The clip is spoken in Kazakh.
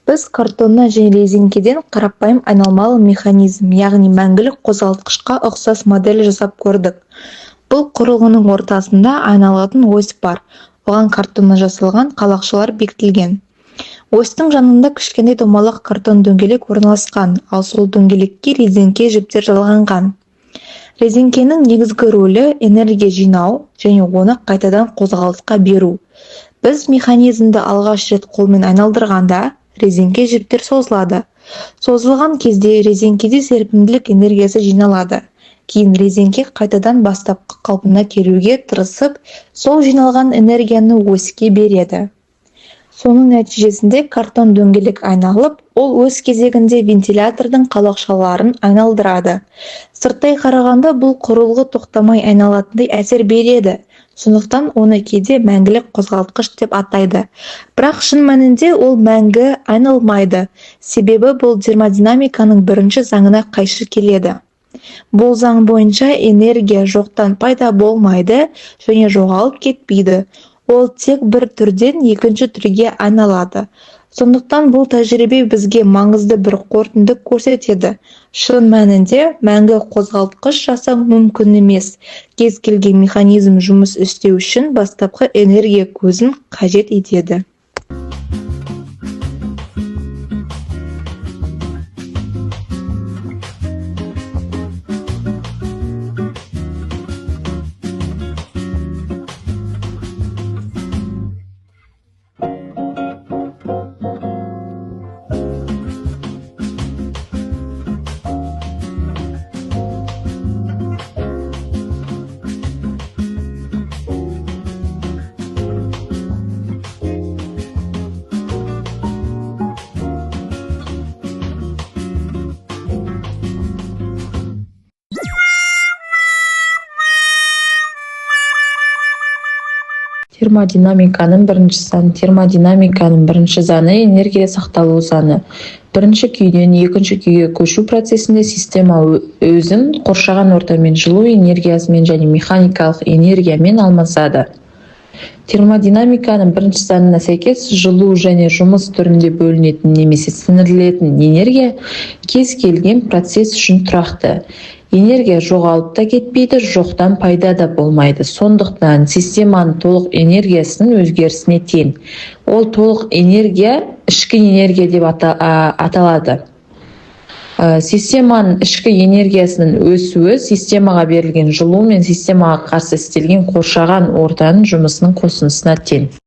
Біз картоннан және резеңкеден қарапайым айналмалы механизм, яғни мәңгілік қозғалтқышқа ұқсас модель жасап көрдік. Бұл құрылғының ортасында айналатын ось бар. Оған картоннан жасалған қалақшалар бекітілген. Осьтың жанында кішкентай домалақ картон дөңгелек орналасқан, ал сол дөңгелекке резеңке жіптер жалғанған. Резеңкенің негізгі рөлі энергия жинау және оны қайтадан қозғалысқа беру. Біз механизмді алғаш рет қолмен айналдырғанда резеңке жіптер созылады. Созылған кезде резеңкеде серпімділік энергиясы жиналады. Кейін резеңке қайтадан бастапқы қалпына келуге тырысып, сол жиналған энергияны оське береді. Соның нәтижесінде картон дөңгелек айналып, ол өз кезегінде вентилятордың қалақшаларын айналдырады. Сырттай қарағанда бұл құрылғы тоқтамай айналатындай әсер береді. Сондықтан оны кейде мәңгілік қозғалтқыш деп атайды. Бірақ шын мәнінде ол мәңгі айналмайды. Себебі бұл термодинамиканың бірінші заңына қайшы келеді. Бұл заң бойынша энергия жоқтан пайда болмайды және жоғалып кетпейді. Ол тек бір түрден екінші түрге айналады. Сондықтан бұл тәжірибе бізге маңызды бір қорытынды көрсетеді. Шын мәнінде мәңгі қозғалтқыш жасау мүмкін емес. Кез келген механизм жұмыс істеу үшін бастапқы энергия көзін қажет етеді. Термодинамиканың бірінші заңы. Термодинамиканың бірінші заңы энергия сақталу заңы. Бірінші күйден екінші күйге көшу процесінде система өзін қоршаған ортамен жылу энергиясымен және механикалық энергиямен алмасады. Термодинамиканың бірінші заңына сәйкес жылу және жұмыс түрінде бөлінетін немесе сіңірілетін энергия кез келген процесс үшін тұрақты. Энергия жоғалып та кетпейді, жоқтан пайда да болмайды. Сондықтан системаның толық энергиясының өзгерісіне тең. Ол толық энергия ішкі энергия деп аталады. Системаның ішкі энергиясының өсуі системаға берілген жылу мен системаға қарсы істелген қоршаған ортаның жұмысының қосындысына тең.